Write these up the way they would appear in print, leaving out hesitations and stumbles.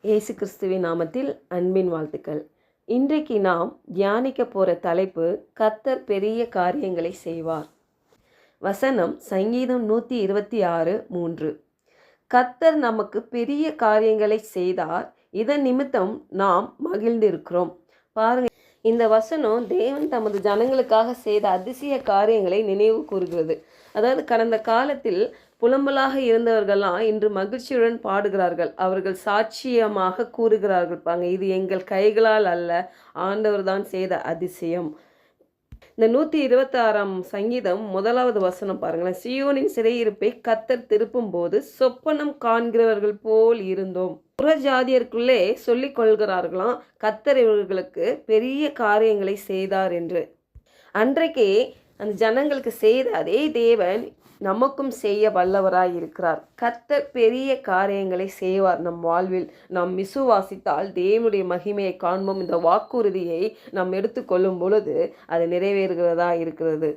இயேசு கிறிஸ்துவின் நாமத்தில் அன்பின் வாழ்த்துக்கள். இன்றைக்கு நாம் தியானிக்க போகிற தலைப்பு கர்த்தர் பெரிய காரியங்களை செய்வார். வசனம் சங்கீதம் 126:3. கர்த்தர் நமக்கு பெரிய காரியங்களை செய்தார், இதன் நிமித்தம் நாம் மகிழ்ந்திருக்கிறோம். பாருங்க, இந்த வசனம் தேவன் தமது ஜனங்களுக்காக செய்த அதிசய காரியங்களை நினைவு கூறுகிறது. அதாவது கடந்த காலத்தில் புலம்பலாக இருந்தவர்கள்லாம் இன்று மகிழ்ச்சியுடன் பாடுகிறார்கள். அவர்கள் சாட்சியமாக கூறுகிறார்கள், பாங்க, இது எங்கள் கைகளால் அல்ல, ஆண்டவர் தான் செய்த அதிசயம். இந்த 126ஆம் சங்கீதம் 1வது வசனம் பாருங்களேன். சியோனின் சிறையிருப்பை கர்த்தர் திருப்பும் போது சொப்பனம் காண்கிறவர்கள் போல் இருந்தோம். புறஜாதியருக்குள்ளே சொல்லிக் கொள்கிறார்களாம், கர்த்தர் இவர்களுக்கு பெரிய காரியங்களை செய்தார் என்று. அன்றைக்கே அந்த ஜனங்களுக்கு செய்த அதே தேவன் நமக்கும் செய்ய வல்லவராய் இருக்கிறார். கர்த்தர் பெரிய காரியங்களை செய்வார் நம் வாழ்வில். நாம் விசுவாசித்தால் தேவனுடைய மகிமையை காண்போம். இந்த வாக்குறுதியை நாம் எடுத்துக்கொள்ளும் பொழுது அது நிறைவேறுகிறதா இருக்கிறது.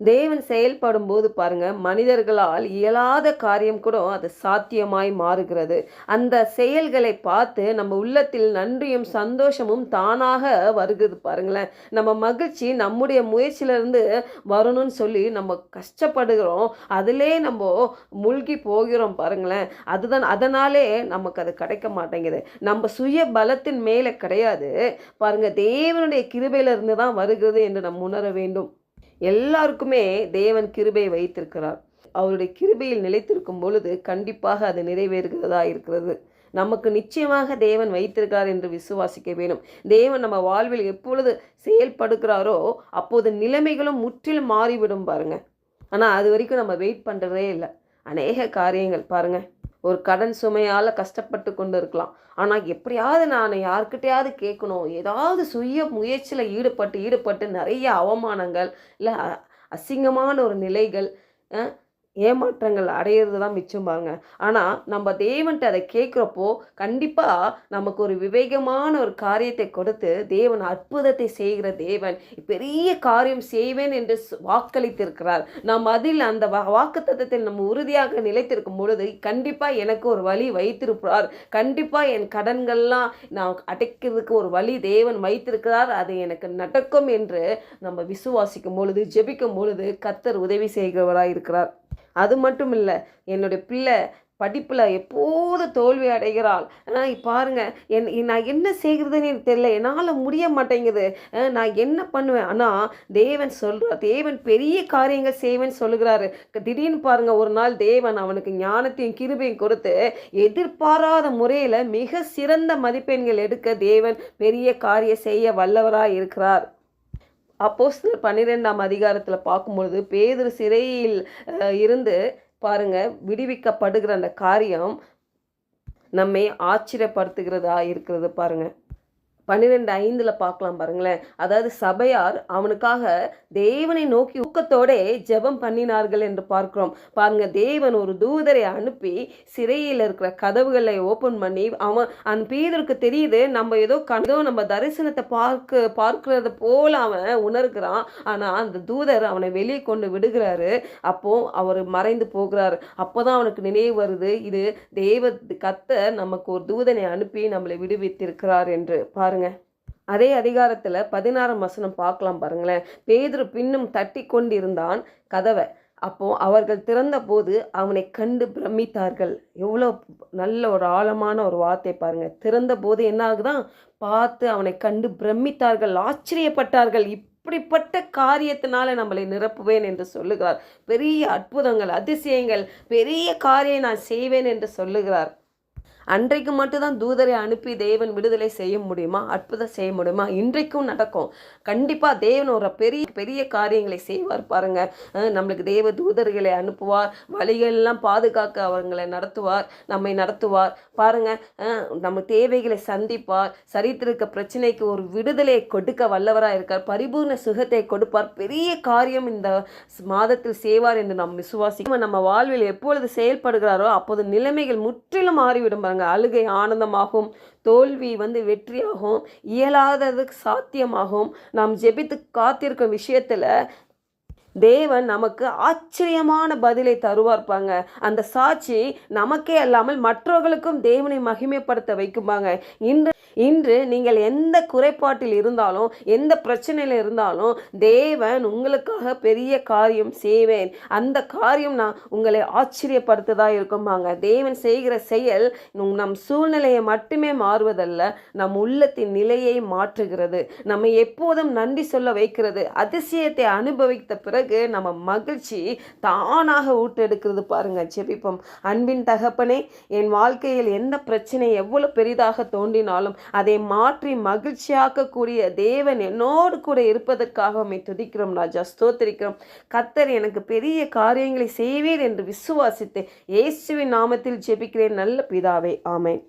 தேவன் செயல்படும் போது பாருங்க, மனிதர்களால் இயலாத காரியம் கூட அது சாத்தியமாய் மாறுகிறது. அந்த செயல்களை பார்த்து நம்ம உள்ளத்தில் நன்றியும் சந்தோஷமும் தானாக வருகிறது. பாருங்களேன், நம்ம மகிழ்ச்சி நம்முடைய முயற்சியிலிருந்து வரணும்னு சொல்லி நம்ம கஷ்டப்படுகிறோம், அதிலே நம்ம மூழ்கி போகிறோம். பாருங்களேன், அதனாலே நமக்கு அது கிடைக்க மாட்டேங்குது. நம்ம சுய பலத்தின் மேலே கிடையாது, பாருங்க, தேவனுடைய கிருபையிலிருந்து தான் வருகிறது என்று நம்ம உணர வேண்டும். எல்லாருக்குமே தேவன் கிருபை வைத்திருக்கிறார். அவருடைய கிருபையில் நிலைத்திருக்கும் பொழுது கண்டிப்பாக அது நிறைவேறுகிறதா இருக்கிறது. நமக்கு நிச்சயமாக தேவன் வைத்திருக்கிறார் என்று விசுவாசிக்க வேண்டும். தேவன் நம்ம வாழ்வில் எப்பொழுது செயல்படுகிறாரோ அப்போது நிலைமைகளும் முற்றிலும் மாறிவிடும். பாருங்க, ஆனால் அது வரைக்கும் நம்ம வெயிட் பண்ணுறதே இல்லை. அநேக காரியங்கள் பாருங்க, ஒரு கடன் சுமையால் கஷ்டப்பட்டு கொண்டு இருக்கலாம். ஆனால் எப்படியாவது நான் யார்கிட்டையாவது கேட்கணும், ஏதாவது சுய முயற்சியில் ஈடுபட்டு நிறைய அவமானங்கள், இல்லை அசிங்கமான ஒரு நிலைகள், ஏமாற்றங்கள் அடையிறது தான் மிச்சம். பாருங்க, ஆனால் நம்ம தேவன்ட்டு அதை கேட்குறப்போ கண்டிப்பாக நமக்கு ஒரு விவேகமான ஒரு காரியத்தை கொடுத்து தேவன் அற்புதத்தை செய்கிற தேவன், பெரிய காரியம் செய்வேன் என்று வாக்களித்திருக்கிறார். நாம் அதில் அந்த வாக்குத்தத்தத்தில் நம்ம உறுதியாக நிலைத்திருக்கும் பொழுது கண்டிப்பாக எனக்கு ஒரு வழி வைத்திருப்பார். கண்டிப்பாக என் கடன்கள்லாம் நான் அடைக்கிறதுக்கு ஒரு வழி தேவன் வைத்திருக்கிறார், அது எனக்கு நடக்கும் என்று நம்ம விசுவாசிக்கும் பொழுது, ஜெபிக்கும் பொழுது கர்த்தர் உதவி செய்கிறவராக இருக்கிறார். அது மட்டும் இல்லை, என்னுடைய பிள்ளை படிப்பில் எப்போது தோல்வி அடைகிறாள். பாருங்க, நான் என்ன செய்கிறதுன்னு எனக்கு தெரியல, என்னால் முடிய மாட்டேங்குது, நான் என்ன பண்ணுவேன். ஆனால் தேவன் சொல்கிறார், தேவன் பெரிய காரியங்கள் செய்வேன்னு சொல்லுகிறாரு. திடீர்னு பாருங்க, ஒரு நாள் தேவன் அவனுக்கு ஞானத்தையும் கிருபையும் கொடுத்து எதிர்பாராத முறையில் மிக சிறந்த மதிப்பெண்கள் எடுக்க தேவன் பெரிய காரியம் செய்ய வல்லவராக இருக்கிறார். அப்போஸ்தலர் 12ஆம் அதிகாரத்தில் பார்க்கும்பொழுது பேதுரு சிறையில் இருந்து பாருங்க விடுவிக்கப்படுகிற அந்த காரியம் நம்மை ஆச்சரியப்படுத்துகிறதா இருக்கிறது. பாருங்க, 12:5 பார்க்கலாம் பாருங்களேன். அதாவது சபையார் அவனுக்காக தேவனை நோக்கி ஊக்கத்தோடே ஜெபம் பண்ணினார்கள் என்று பார்க்கிறோம். பாருங்க, தேவன் ஒரு தூதரை அனுப்பி சிறையில் இருக்கிற கதவுகளை ஓப்பன் பண்ணி, அவன் பேதருக்கு தெரியுது நம்ம ஏதோ நம்ம தரிசனத்தை பார்க்கறது போல அவன் உணர்கிறான். ஆனால் அந்த தூதர் அவனை வெளியே கொண்டு விடுகிறாரு. அப்போ அவர் மறைந்து போகிறார். அப்போதான் அவனுக்கு நினைவு வருது, இது கர்த்தர் நமக்கு ஒரு தூதனை அனுப்பி நம்மளை விடுவித்திருக்கிறார் என்று. பாருங்க, அதே அதிகாரத்தில் 16ஆம் வசனம் பார்க்கலாம் பாருங்களேன். பேதுரு பின்னும் தட்டி கொண்டிருந்தான் கதவை. அப்போ அவர்கள் திறந்த போது அவனை கண்டு பிரமித்தார்கள். எவ்வளோ நல்ல ஒரு ஆழமான ஒரு வார்த்தை பாருங்க. திறந்த போது என்ன ஆகுதான், பார்த்து அவனை கண்டு பிரமித்தார்கள், ஆச்சரியப்பட்டார்கள். இப்படிப்பட்ட காரியத்தினால நம்மளை நிரப்புவேன் என்று சொல்லுகிறார். பெரிய அற்புதங்கள், அதிசயங்கள், பெரிய காரியம் நான் செய்வேன் என்று சொல்லுகிறார். அன்றைக்கு மட்டும்தான் தூதரை அனுப்பி தேவன் விடுதலை செய்ய முடியுமா, அற்புதம் செய்ய முடியுமா? இன்றைக்கும் நடக்கும். கண்டிப்பாக தேவன் ஒரு பெரிய பெரிய காரியங்களை செய்வார். பாருங்க, நம்மளுக்கு தேவ தூதர்களை அனுப்புவார், வழிகளெல்லாம் பாதுகாக்க அவங்களை நடத்துவார், நம்மை நடத்துவார். பாருங்க, நம்ம தேவைகளை சந்திப்பார், சரித்திருக்க பிரச்சனைக்கு ஒரு விடுதலையை கொடுக்க வல்லவராக இருக்கார், பரிபூர்ண சுகத்தை கொடுப்பார், பெரிய காரியம் இந்த மாதத்தில் செய்வார் என்று நாம் விசுவாசிக்கும். நம்ம வாழ்வில் எப்பொழுது செயல்படுகிறாரோ அப்போது நிலைமைகள் முற்றிலும் மாறிவிடும். அழுகை ஆனந்தமாகும், தோல்வி வெற்றியாகும், இயலாததுக்கு சாத்தியமாகும். நாம் ஜெபித்து காத்திருக்கும் விஷயத்தில் தேவன் நமக்கு ஆச்சரியமான பதிலை தருவார்ப்பாங்க. அந்த சாட்சி நமக்கே அல்லாமல் மற்றவர்களுக்கும் தேவனை மகிமைப்படுத்த வைக்கும்பாங்க. இன்று இன்று நீங்கள் எந்த குறைபாட்டில் இருந்தாலும், எந்த பிரச்சனையில் இருந்தாலும், தேவன் உங்களுக்காக பெரிய காரியம் செய்வேன், அந்த காரியம் நான் உங்களை ஆச்சரியப்படுத்ததா இருக்கும்பாங்க. தேவன் செய்கிற செயல் நம் சூழ்நிலையை மட்டுமே மாறுவதல்ல, நம் உள்ளத்தின் நிலையை மாற்றுகிறது, நம்ம எப்போதும் நன்றி சொல்ல வைக்கிறது. அதிசயத்தை அனுபவித்த பிறகு நம்ம மகிழ்ச்சி தானாக ஊட்டெடுக்கிறது பாருங்க. ஜெபிப்போம். அன்பின் தகப்பனே, என் வாழ்க்கையில் எந்த பிரச்சனை எவ்வளவு பெரிதாக தோன்றினாலும் அதை மாற்றி மகிழ்ச்சியாக்கக்கூடிய தேவன் என்னோடு கூட இருப்பதற்காக உம்மை துதிக்கிறோம் ராஜா, ஸ்தோத்திரிக்கிறோம். கர்த்தர் எனக்கு பெரிய காரியங்களை செய்வீர் என்று விசுவாசித்து இயேசுவின் நாமத்தில் ஜெபிக்கிறேன் நல்ல பிதாவே, ஆமென்.